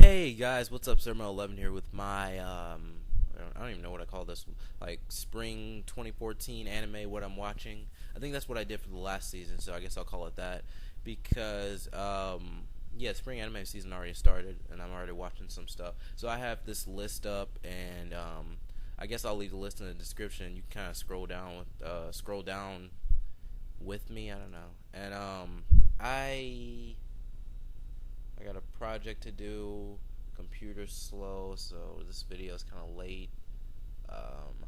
Hey guys, what's up? Sermo11 here with my I don't even know what I call this, like spring 2014 anime. What I'm watching. I think that's what I did for the last season, so I guess I'll call it that because yeah, spring anime season already started, and I'm already watching some stuff. So I have this list up, and I guess I'll leave the list in the description. You can kind of scroll down with me. I don't know, and I got a project to do. Computer's slow, so this video is kind of late. I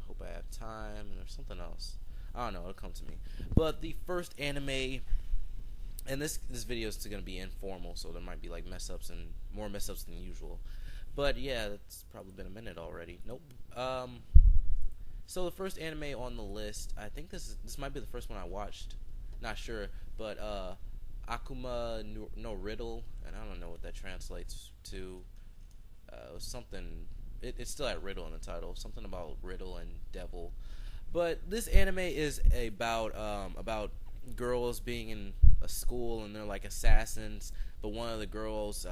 hope I have time. And there's something else. I don't know. It'll come to me. But the first anime, and this video is going to be informal, so there might be like mess ups and more mess ups than usual. But yeah, it's probably been a minute already. Nope. So the first anime on the list, I think this might be the first one I watched. Not sure, but Akuma no Riddle, and I don't know what that translates to. Something. It's still at Riddle in the title. Something about Riddle and Devil. But this anime is about girls being in a school and they're like assassins. But one of the girls,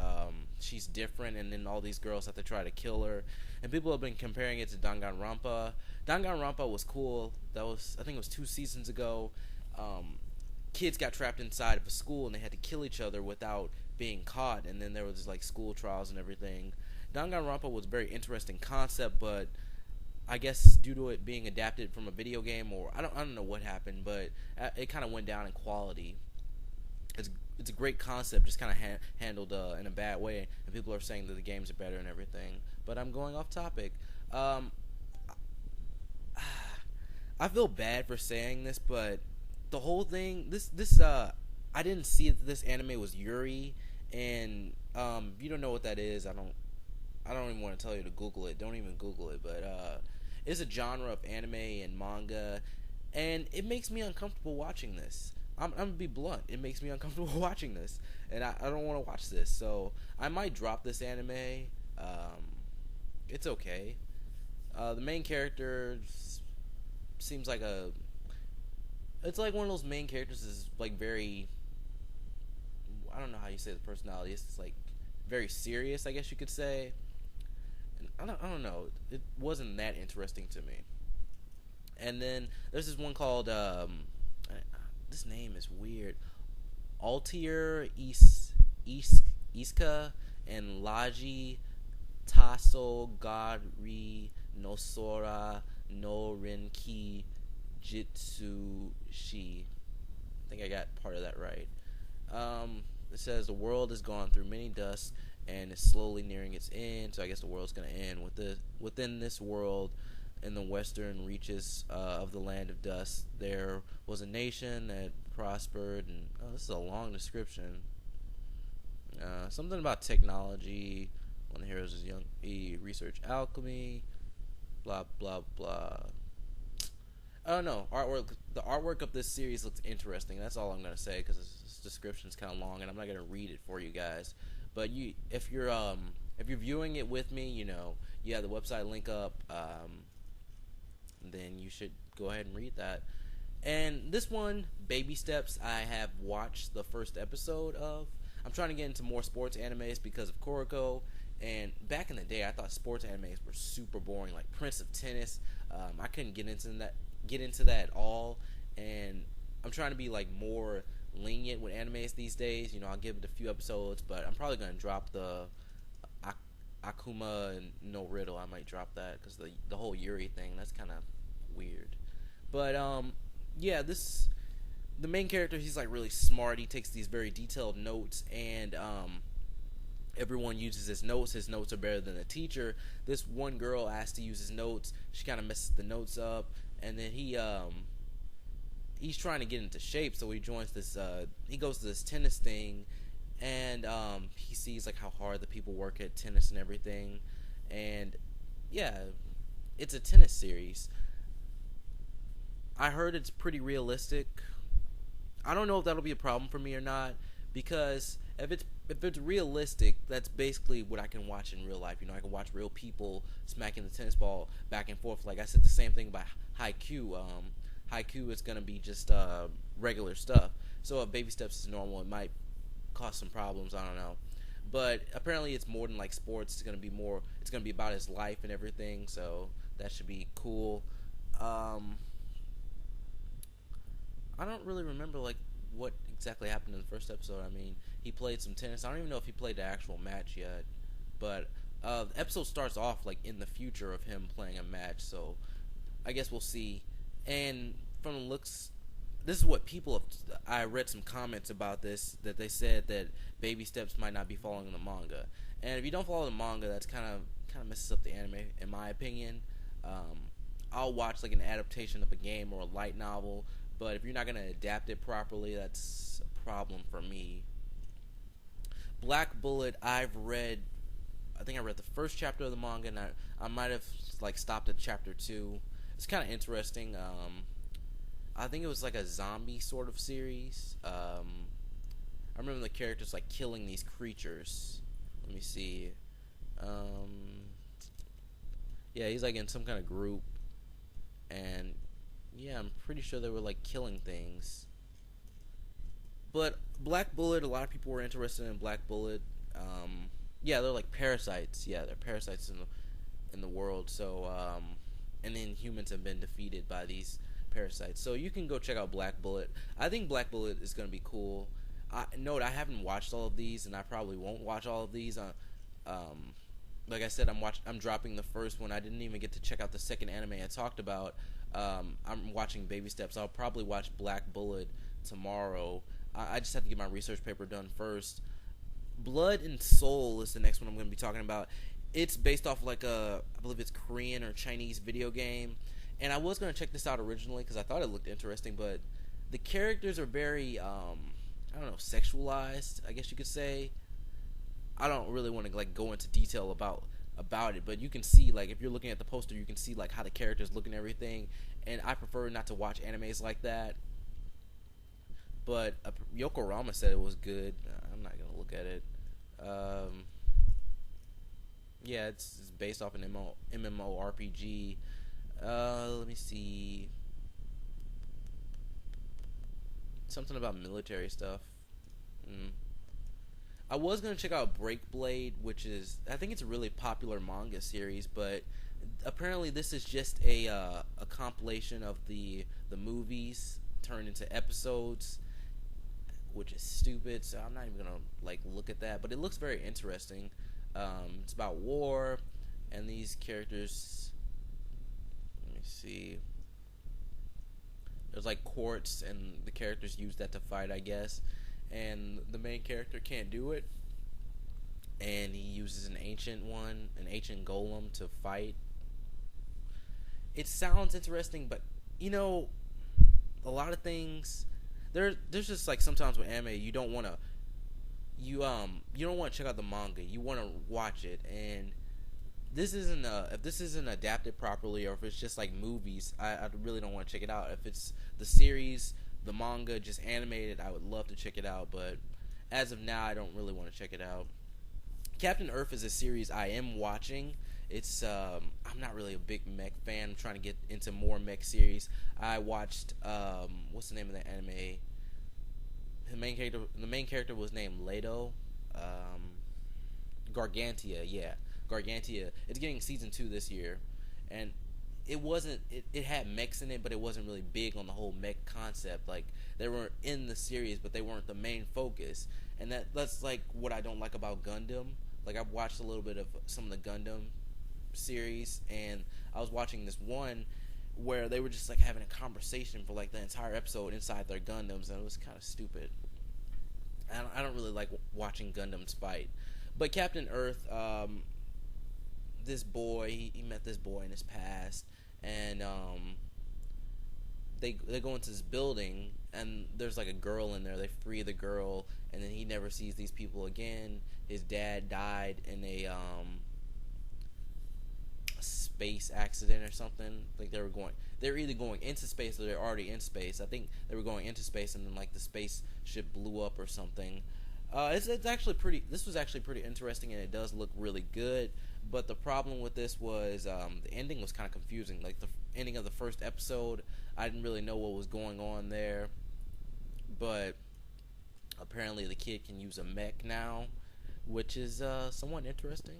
she's different, and then all these girls have to try to kill her. And people have been comparing it to Danganronpa. Danganronpa was cool. I think it was 2 seasons ago. Kids got trapped inside of a school and they had to kill each other without being caught, and then there was like school trials and everything. Danganronpa was a very interesting concept, but I guess due to it being adapted from a video game, or I don't know what happened, but it kind of went down in quality. It's a great concept, just kind of handled in a bad way, and people are saying that the games are better and everything. But I'm going off topic. I feel bad for saying this, but the whole thing, I didn't see that this anime was Yuri, and if you don't know what that is, I don't even want to tell you to Google it. Don't even Google it. But it's a genre of anime and manga, and it makes me uncomfortable watching this. I'm gonna be blunt. It makes me uncomfortable watching this, and I don't want to watch this. So I might drop this anime. It's okay. The main character seems like it's like one of those main characters is like very, I don't know how you say the personality. It's like very serious, I guess you could say. And I don't know. It wasn't that interesting to me. And then there's this one called this name is weird. Altier Iska and Laji Taso Godri Nosora no Renki Jitsushi. I think I got part of that right. It says the world has gone through many dusts and is slowly nearing its end. So I guess the world's gonna end. Within this world, in the western reaches of the land of dust, there was a nation that prospered. And this is a long description. Something about technology. One of the heroes is young. He researched alchemy. Blah blah blah. I don't know. The artwork of this series looks interesting. That's all I'm gonna say because this description's kind of long, and I'm not gonna read it for you guys. But if you're viewing it with me, you have the website link up. Then you should go ahead and read that. And this one, Baby Steps, I have watched the first episode of. I'm trying to get into more sports animes because of Kuroko. And back in the day, I thought sports animes were super boring, like Prince of Tennis. I couldn't get into that at all. And I'm trying to be like more lenient with animes these days. I'll give it a few episodes, but I'm probably gonna drop the Akuma no Riddle. I might drop that because the whole Yuri thing, that's kind of weird. But yeah, the main character, he's like really smart. He takes these very detailed notes, and everyone uses his notes. His notes are better than the teacher. This one girl asked to use his notes. She kind of messes the notes up, and then he's trying to get into shape, so he joins this. He goes to this tennis thing, and he sees like how hard the people work at tennis and everything. And yeah, it's a tennis series. I heard it's pretty realistic. I don't know if that'll be a problem for me or not, because if it's realistic, that's basically what I can watch in real life. I can watch real people smacking the tennis ball back and forth. Like I said, the same thing about Haikyuu. Haikyuu is gonna be just regular stuff. So if Baby Steps is normal, it might cause some problems. I don't know. But apparently it's more than like sports. It's gonna be more. It's gonna be about his life and everything. So that should be cool. Um, I don't really remember like what exactly happened in the first episode. I mean, he played some tennis. I don't even know if he played the actual match yet. But the episode starts off like in the future of him playing a match. So I guess we'll see. And from the looks, this is what people have. I read some comments about this that they said that baby steps might not be following the manga. And if you don't follow the manga, that's kind of messes up the anime, in my opinion. Um, I'll watch like an adaptation of a game or a light novel, but if you're not gonna adapt it properly, that's a problem for me. Black Bullet, I've read. I think I read the first chapter of the manga, and I might have like stopped at chapter 2. It's kind of interesting. I think it was like a zombie sort of series. I remember the characters like killing these creatures. Let me see. Yeah, he's like in some kind of group, and yeah, I'm pretty sure they were like killing things. But Black Bullet, a lot of people were interested in Black Bullet. Yeah, they're like parasites. Yeah, they're parasites in the world. So, and then humans have been defeated by these parasites. So you can go check out Black Bullet. I think Black Bullet is gonna be cool. Note I haven't watched all of these, and I probably won't watch all of these. Like I said, I'm dropping the first one. I didn't even get to check out the second anime I talked about. I'm watching Baby Steps. I'll probably watch Black Bullet tomorrow. I just have to get my research paper done first. Blood and Soul is the next one I'm going to be talking about. It's based off like I believe it's Korean or Chinese video game. And I was going to check this out originally because I thought it looked interesting, but the characters are very, I don't know, sexualized, I guess you could say. I don't really want to like go into detail about it, but you can see like if you're looking at the poster, you can see like how the characters look and everything. And I prefer not to watch animes like that. But Yokorama said it was good. I'm not gonna look at it. Um, yeah, it's based off an MMORPG. Let me see. Something about military stuff. I was gonna check out Breakblade, which is I think it's a really popular manga series, but apparently this is just a compilation of the movies turned into episodes, which is stupid. So I'm not even gonna like look at that, but it looks very interesting. It's about war, and these characters. Let me see. There's like courts, and the characters use that to fight, I guess. And the main character can't do it, and he uses an ancient golem to fight. It sounds interesting, but you know, a lot of things there's just like sometimes with anime you don't want to you don't want to check out the manga, you want to watch it. And this isn't if this isn't adapted properly, or if it's just like movies, I really don't want to check it out. If it's the series, the manga just animated, I would love to check it out, but as of now I don't really want to check it out. Captain Earth is a series I am watching. It's I'm not really a big mech fan. I'm trying to get into more mech series. I watched what's the name of the anime? The main character was named Leto. Gargantia, yeah. Gargantia. It's getting season 2 this year. And it had mechs in it, but it wasn't really big on the whole mech concept. Like they were in the series, but they weren't the main focus. And that's like what I don't like about Gundam. Like I've watched a little bit of some of the Gundam series, and I was watching this one where they were just like having a conversation for like the entire episode inside their Gundams, and it was kind of stupid. I don't really like watching Gundams fight. But Captain Earth, this boy, he met this boy in his past, and they go into this building, and there's like a girl in there. They free the girl, and then he never sees these people again. His dad died in a space accident or something. Like they were either going into space or they're already in space. I think they were going into space, and then like the spaceship blew up or something. It's actually pretty. This was actually pretty interesting, and it does look really good. But the problem with this was the ending was kind of confusing. Like the ending of the first episode, I didn't really know what was going on there. But apparently the kid can use a mech now, which is somewhat interesting.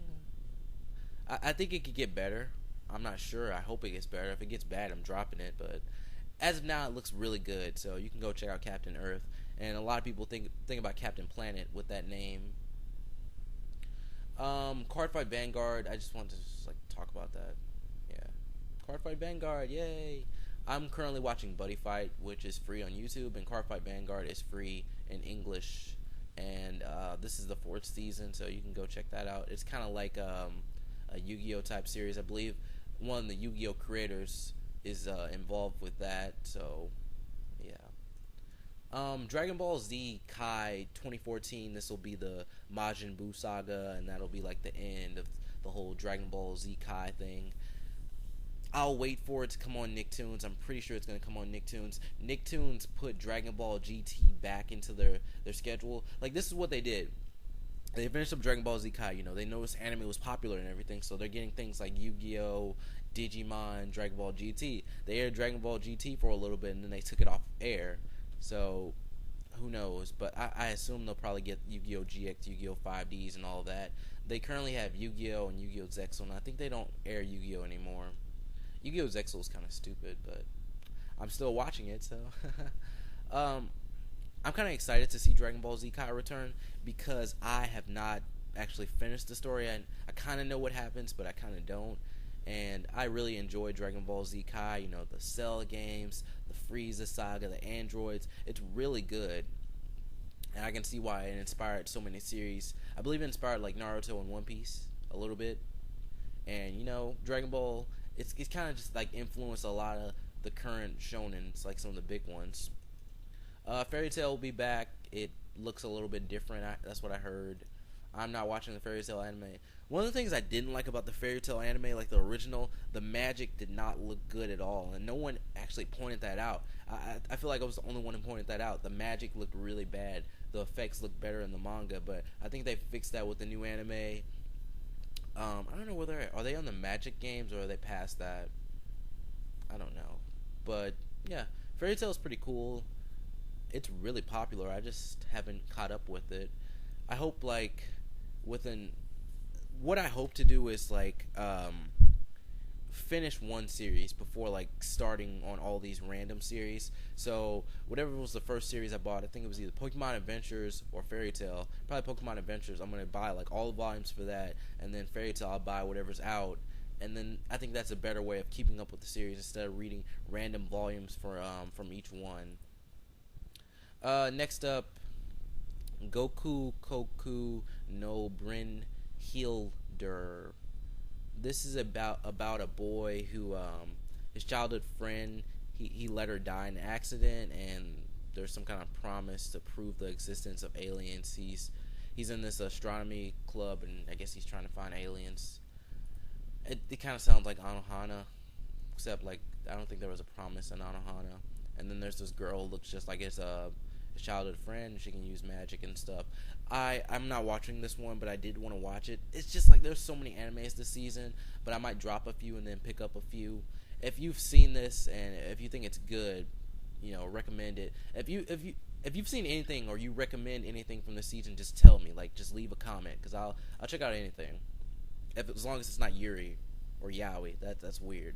I think it could get better. I'm not sure. I hope it gets better. If it gets bad, I'm dropping it. But as of now, it looks really good. So you can go check out Captain Earth. And a lot of people think about Captain Planet with that name. Cardfight Vanguard. I just wanted to just, like, talk about that. Yeah, Cardfight Vanguard. Yay! I'm currently watching Buddy Fight, which is free on YouTube, and Cardfight Vanguard is free in English. And this is the fourth season, so you can go check that out. It's kind of like a Yu-Gi-Oh type series. I believe one of the Yu-Gi-Oh creators is involved with that. So yeah. Dragon Ball Z Kai 2014. This will be the Majin Buu saga, and that'll be like the end of the whole Dragon Ball Z Kai thing. I'll wait for it to come on Nicktoons. I'm pretty sure it's going to come on Nicktoons. Nicktoons put Dragon Ball GT back into their schedule. Like, this is what they did. They finished up Dragon Ball Z Kai. You know, they noticed anime was popular and everything, so they're getting things like Yu-Gi-Oh, Digimon, Dragon Ball GT. They aired Dragon Ball GT for a little bit, and then they took it off air. So who knows? But I assume they'll probably get Yu-Gi-Oh GX, Yu-Gi-Oh 5Ds, and all of that. They currently have Yu-Gi-Oh and Yu-Gi-Oh Zexal, and I think they don't air Yu-Gi-Oh anymore. Yu-Gi-Oh Zexal is kind of stupid, but I'm still watching it, so I'm kind of excited to see Dragon Ball Z Kai return because I have not actually finished the story. I kind of know what happens, but I kind of don't. And I really enjoy Dragon Ball Z Kai. You know, the Cell games, the Frieza saga, the androids. It's really good. And I can see why it inspired so many series. I believe it inspired like Naruto and One Piece a little bit. And, you know, Dragon Ball, it's kind of just like influenced a lot of the current shonens, like some of the big ones. Fairy Tail will be back. It looks a little bit different. That's what I heard. I'm not watching the Fairy Tail anime. One of the things I didn't like about the Fairy Tail anime, like the original, the magic did not look good at all, and no one actually pointed that out. I feel like I was the only one who pointed that out. The magic looked really bad. The effects looked better in the manga, but I think they fixed that with the new anime. I don't know whether are they on the magic games or are they past that. I don't know, but yeah, Fairy Tail is pretty cool. It's really popular. I just haven't caught up with it. I hope like within what I hope to do is like finish one series before like starting on all these random series. So whatever was the first series I bought, I think it was either Pokemon Adventures or Fairy Tail. Probably Pokemon Adventures. I'm gonna buy like all the volumes for that, and then Fairy Tail I'll buy whatever's out. And then I think that's a better way of keeping up with the series instead of reading random volumes for from each one. Next up, Goku Koku no Brin Hilder. This is about a boy who his childhood friend he let her die in an accident, and there's some kind of promise to prove the existence of aliens. He's in this astronomy club, and I guess he's trying to find aliens. It kind of sounds like Anohana, except like I don't think there was a promise in Anohana. And then there's this girl who looks just like his childhood friend. She can use magic and stuff. I'm not watching this one, but I did want to watch it. It's just like there's so many animes this season, but I might drop a few and then pick up a few. If you've seen this and if you think it's good, you know, recommend it. If you've seen anything or you recommend anything from this season, just tell me. Like, just leave a comment because I'll check out anything. As long as it's not Yuri or Yaoi, that's weird.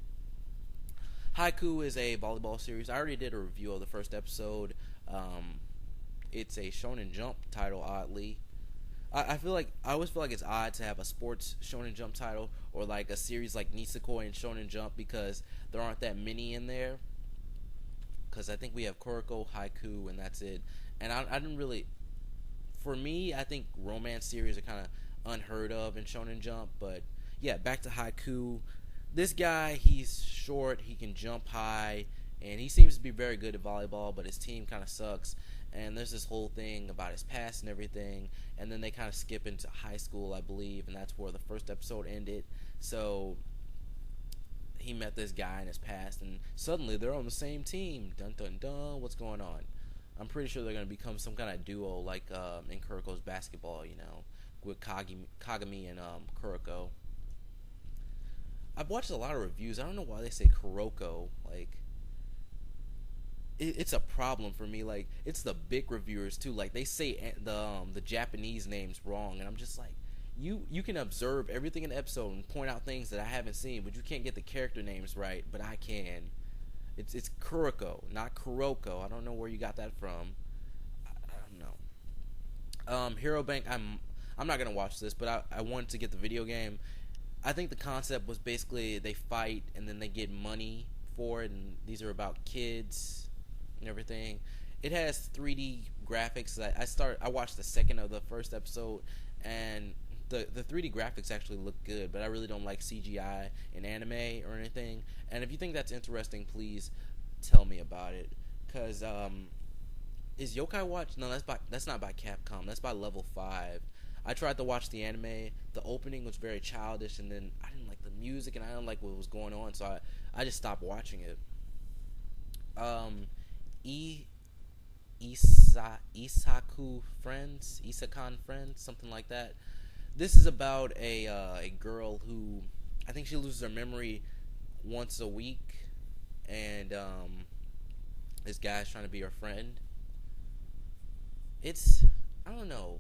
Haiku is a volleyball series. I already did a review of the first episode. It's a Shonen Jump title, oddly. I always feel like it's odd to have a sports Shonen Jump title or like a series like Nisekoi and Shonen Jump because there aren't that many in there. Because I think we have Kuroko, Haiku, and that's it. And I didn't really... For me, I think romance series are kind of unheard of in Shonen Jump. But yeah, back to Haiku. This guy, he's short, he can jump high, and he seems to be very good at volleyball, but his team kind of sucks. And there's this whole thing about his past and everything, and then they kind of skip into high school, I believe, and that's where the first episode ended. So he met this guy in his past, and suddenly they're on the same team. Dun dun dun. What's going on? I'm pretty sure they're going to become some kind of duo, like in Kuroko's basketball, you know, with Kagami and Kuroko. I've watched a lot of reviews. I don't know why they say Kuroko. Like, it's a problem for me. Like, it's the big reviewers too. Like, they say the Japanese names wrong, and I'm just like, you can observe everything in the episode and point out things that I haven't seen, but you can't get the character names right. But I can. It's Kuroko, not Kuroko. I don't know where you got that from. I don't know. Hero Bank. I'm not gonna watch this, but I wanted to get the video game. I think the concept was basically they fight and then they get money for it, and these are about kids and everything. It has 3D graphics. I watched the second of the first episode, and the 3D graphics actually look good, but I really don't like CGI in anime or anything. And if you think that's interesting, please tell me about it. Cause is Yokai Watch? No, that's not by Capcom. That's by Level 5. I tried to watch the anime. The opening was very childish, and then I didn't like the music, and I didn't like what was going on, so I just stopped watching it. E Isakan Friends, something like that. This is about a girl who, I think she loses her memory once a week, and this guy's trying to be her friend. It's, I don't know.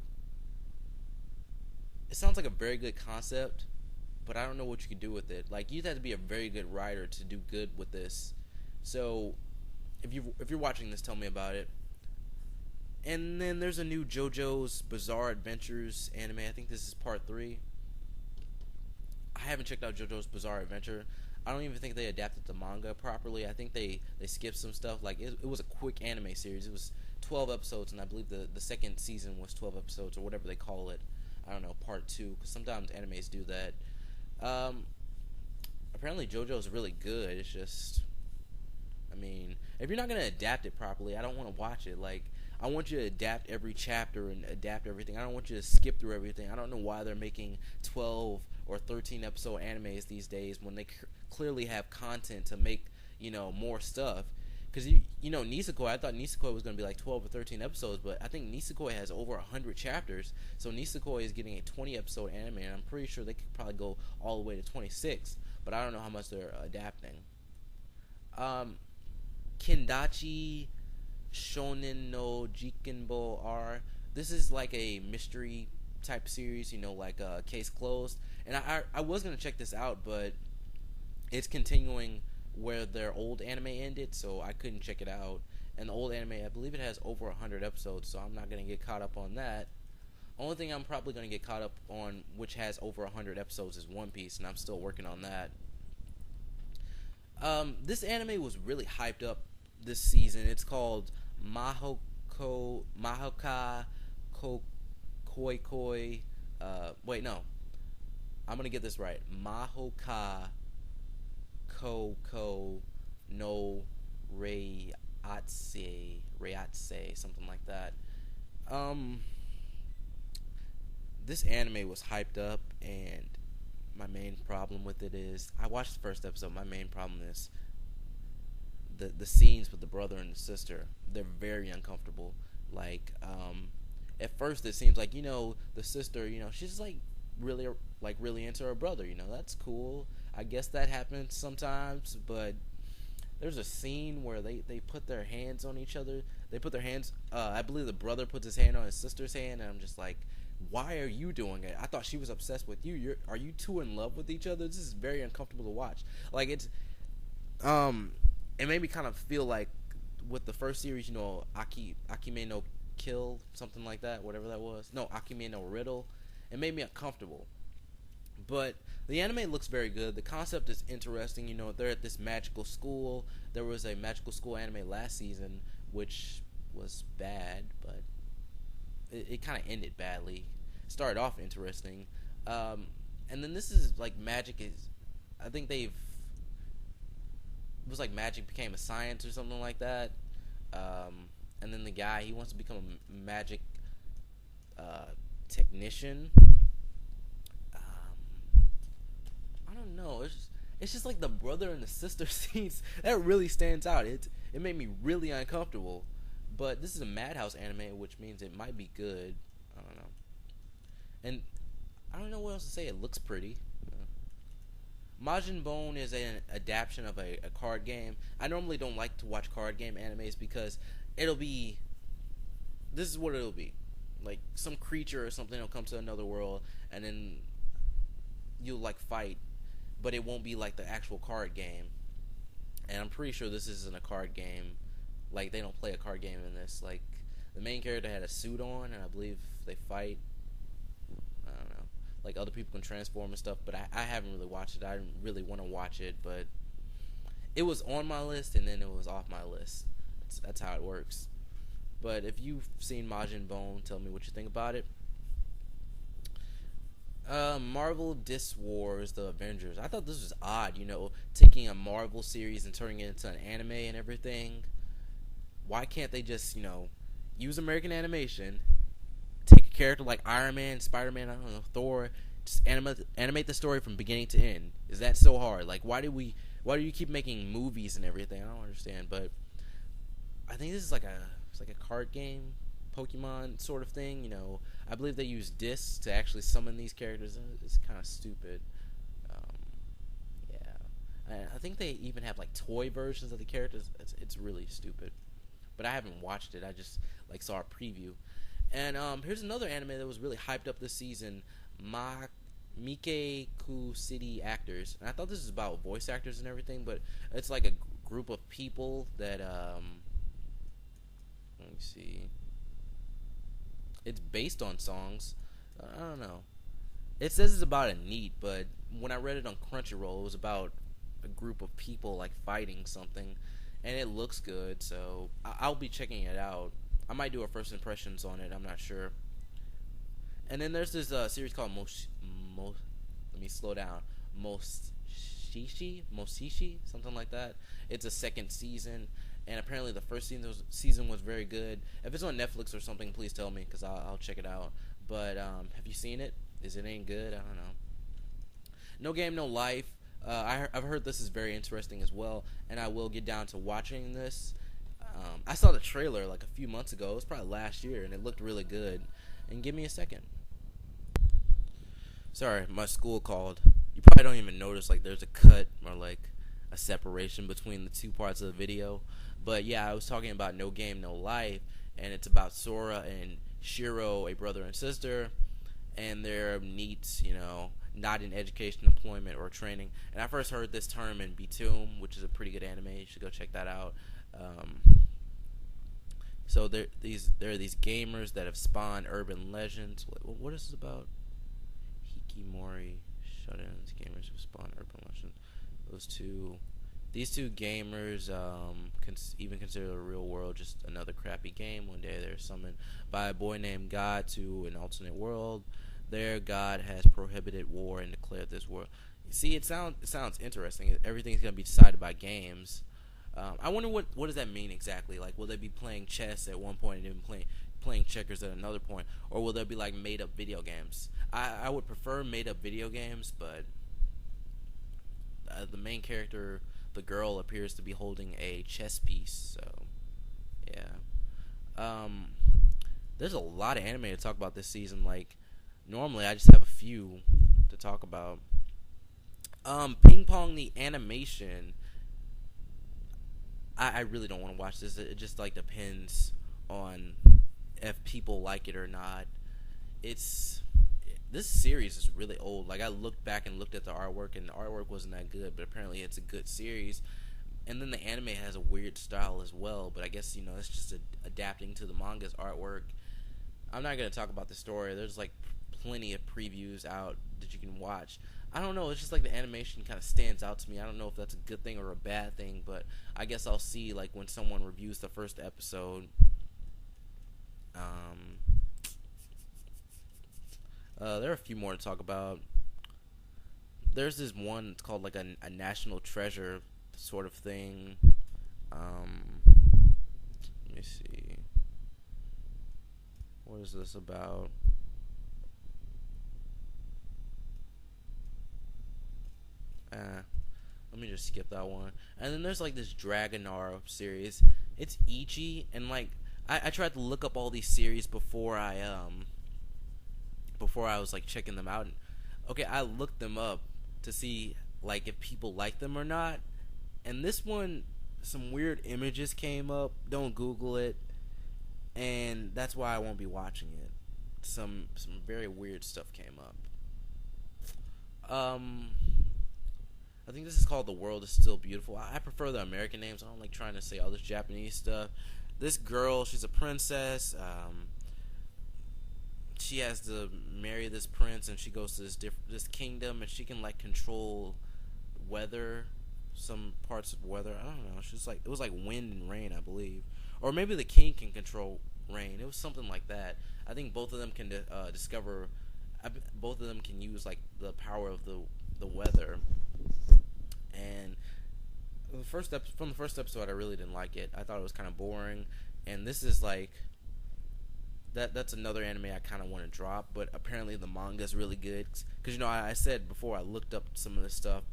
It sounds like a very good concept, but I don't know what you can do with it. Like, you'd have to be a very good writer to do good with this. So, if you're watching this, tell me about it. And then there's a new JoJo's Bizarre Adventures anime. I think this is part 3. I haven't checked out JoJo's Bizarre Adventure. I don't even think they adapted the manga properly. I think they skipped some stuff. Like, it was a quick anime series. It was 12 episodes, and I believe the second season was 12 episodes, or whatever they call it. I don't know, part 2, because sometimes animes do that. Apparently JoJo's really good. It's just, I mean, if you're not going to adapt it properly, I don't want to watch it. Like, I want you to adapt every chapter and adapt everything. I don't want you to skip through everything. I don't know why they're making 12 or 13 episode animes these days when they clearly have content to make, more stuff. Because, Nisekoi, I thought Nisekoi was going to be like 12 or 13 episodes, but I think Nisekoi has over 100 chapters. So Nisekoi is getting a 20 episode anime, and I'm pretty sure they could probably go all the way to 26. But I don't know how much they're adapting. Kendachi Shonen no Jikenbo R. This is like a mystery type series, like Case Closed. And I was going to check this out, but it's continuing where their old anime ended, so I couldn't check it out. And the old anime, I believe it has over 100 episodes, so I'm not going to get caught up on that. Only thing I'm probably going to get caught up on, which has over 100 episodes, is One Piece, and I'm still working on that. This anime was really hyped up this season. It's called Mahoka Koi Koi. Wait, no. I'm going to get this right. Mahoka Koko no Reiatse, something like that. This anime was hyped up, and my main problem with it is, I watched the first episode. My main problem is the scenes with the brother and the sister. They're very uncomfortable. Like, at first it seems like, the sister, she's really into her brother. That's cool. I guess that happens sometimes, but there's a scene where they put their hands on each other. They put their hands, I believe the brother puts his hand on his sister's hand, and I'm just like, why are you doing it? I thought she was obsessed with you. Are you two in love with each other? This is very uncomfortable to watch. Like, it made me kind of feel like with the first series, Akime no Kill, something like that, whatever that was. No, Akime no Riddle. It made me uncomfortable. But the anime looks very good. The concept is interesting. They're at this magical school. There was a magical school anime last season, which was bad, but it kind of ended badly. It started off interesting. And then this is like magic is, I think it was like magic became a science or something like that. And then the guy, he wants to become a magic technician. I don't know. It's just like the brother and the sister scenes that really stands out. It made me really uncomfortable. But this is a Madhouse anime, which means it might be good. I don't know. And I don't know what else to say. It looks pretty. Majin Bone is an adaptation of a card game. I normally don't like to watch card game animes because it'll be, this is what it'll be. Like some creature or something will come to another world and then you'll like fight, but it won't be like the actual card game. And I'm pretty sure this isn't a card game. Like they don't play a card game in this. Like the main character had a suit on, and I believe they fight. I don't know. Like other people can transform and stuff, but I haven't really watched it. I didn't really want to watch it, but it was on my list and then it was off my list. That's how it works. But if you've seen Majin Bone, tell me what you think about it. Marvel Dis Wars The Avengers. I thought this was odd, taking a Marvel series and turning it into an anime and everything. Why can't they just, use American animation, take a character like Iron Man, Spider-Man, I don't know, Thor, just animate the story from beginning to end? Is that so hard? Like, why do you keep making movies and everything? I don't understand, but I think this is like a card game, Pokemon sort of thing. I believe they use discs to actually summon these characters. It's kind of stupid. Yeah, I think they even have like toy versions of the characters. It's really stupid, but I haven't watched it. I just like saw a preview. And here's another anime that was really hyped up this season, Mikeku City Actors. And I thought this was about voice actors and everything, but it's like a group of people that let me see. It's based on songs. I don't know. It says it's about a NEET, but when I read it on Crunchyroll, it was about a group of people like fighting something, and it looks good. So I'll be checking it out. I might do a first impressions on it. I'm not sure. And then there's this series called let me slow down. Moshishi, something like that. It's a second season, and apparently the first season was very good. If it's on Netflix or something, please tell me because I'll check it out. But have you seen it? Is it any good? I don't know. No Game, No Life. I've heard this is very interesting as well, and I will get down to watching this. I saw the trailer like a few months ago. It was probably last year, and it looked really good. And give me a second. Sorry, my school called. You probably don't even notice like there's a cut or like a separation between the two parts of the video. But yeah, I was talking about No Game, No Life, and it's about Sora and Shiro, a brother and sister, and their needs, not in education, employment, or training. And I first heard this term in Bitoom, which is a pretty good anime. You should go check that out. So there are these gamers that have spawned urban legends. What is this about? Hikimori shut-ins, gamers who spawn urban legends. These two gamers even consider the real world just another crappy game. One day they're summoned by a boy named God to an alternate world. Their God has prohibited war and declared this world. See, it sounds interesting. Everything's gonna be decided by games. I wonder what does that mean exactly? Like, will they be playing chess at one point and then playing checkers at another point, or will there be like made up video games? I would prefer made up video games, but the main character, the girl, appears to be holding a chess piece. So yeah, there's a lot of anime to talk about this season. Like normally I just have a few to talk about. Ping Pong the animation. I really don't want to watch this. It just like depends on if people like it or not. This series is really old. Like I looked back and looked at the artwork, and the artwork wasn't that good, but apparently it's a good series. And then the anime has a weird style as well, but I guess it's just adapting to the manga's artwork. I'm not gonna talk about the story. There's like plenty of previews out that you can watch. I don't know, it's just like the animation kind of stands out to me. I don't know if that's a good thing or a bad thing, but I guess I'll see like when someone reviews the first episode. There are a few more to talk about. There's this one, it's called like a national treasure sort of thing. Let me see. What is this about? Let me just skip that one. And then there's like this Dragonar series. It's Ichi, and like I tried to look up all these series before I was like checking them out. And, okay, I looked them up to see like if people like them or not. And this one, some weird images came up. Don't Google it, and that's why I won't be watching it. Some very weird stuff came up. Um, I think this is called "The World Is Still Beautiful." I prefer the American names. I don't like trying to say all this Japanese stuff. This girl, she's a princess. She has to marry this prince, and she goes to this kingdom, and she can like control weather, some parts of weather. I don't know. She's like, it was like wind and rain, I believe, or maybe the king can control rain. It was something like that. I think both of them can discover. Both of them can use like the power of the weather. And from the first episode, I really didn't like it. I thought it was kind of boring. And this is like that's another anime I kind of want to drop, but apparently the manga is really good. Because I said before I looked up some of this stuff.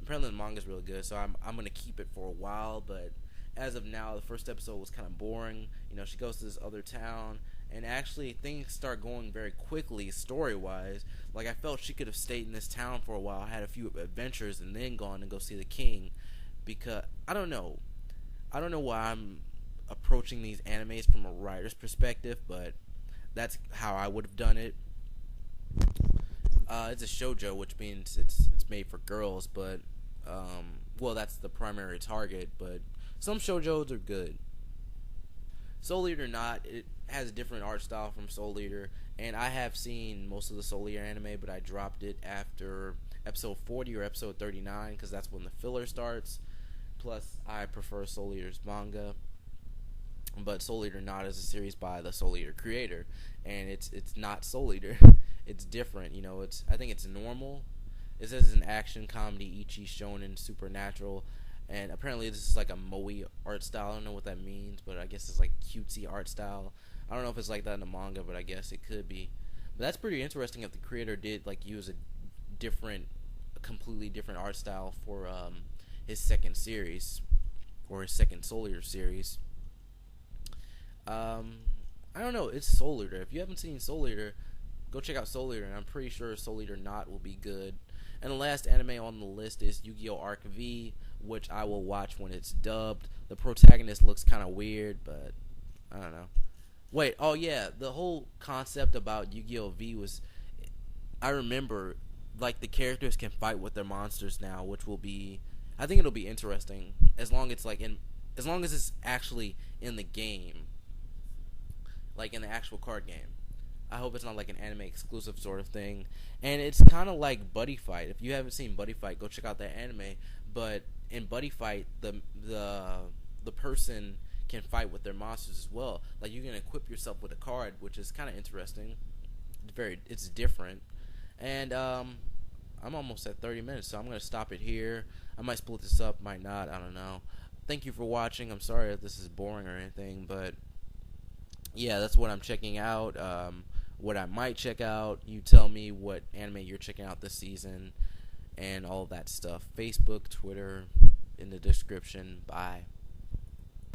Apparently the manga is really good, so I'm gonna keep it for a while. But as of now, the first episode was kind of boring. She goes to this other town, and actually things start going very quickly story wise. Like I felt she could have stayed in this town for a while, had a few adventures, and then gone and go see the king. Because I don't know why I'm approaching these animes from a writer's perspective, but that's how I would have done it. It's a shoujo, which means it's made for girls, but well, that's the primary target. But some shoujos are good. Soul Eater not. It has a different art style from Soul Eater, and I have seen most of the Soul Eater anime, but I dropped it after episode 40 or episode 39 because that's when the filler starts. Plus, I prefer Soul Eater's manga. But Soul Eater not is a series by the Soul Eater creator, and it's not Soul Eater. It's different, I think it's normal. It says it's an action comedy, ichi shonen, supernatural, and apparently this is like a moe art style. I don't know what that means, but I guess it's like cutesy art style. I don't know if it's like that in the manga, but I guess it could be. But that's pretty interesting if the creator did like use a completely different art style for his second series or his second Soul Eater series. I don't know. It's Soul Eater. If you haven't seen Soul Eater, go check out Soul Eater, and I'm pretty sure Soul Eater Not will be good. And the last anime on the list is Yu-Gi-Oh! Arc V, which I will watch when it's dubbed. The protagonist looks kind of weird, but I don't know. Wait, oh yeah, the whole concept about Yu-Gi-Oh! V was, I remember, like the characters can fight with their monsters now, which will be, I think it'll be interesting as long as it's actually in the game, like in the actual card game. I hope it's not like an anime exclusive sort of thing. And it's kind of like Buddy Fight. If you haven't seen Buddy Fight, go check out that anime. But in Buddy Fight, the person can fight with their monsters as well. Like you can equip yourself with a card, which is kind of interesting. It's different. And I'm almost at 30 minutes, so I'm gonna stop it here. I might split this up, might not. I don't know. Thank you for watching. I'm sorry if this is boring or anything, but yeah, that's what I'm checking out. What I might check out. You tell me what anime you're checking out this season and all that stuff. Facebook, Twitter, in the description. Bye.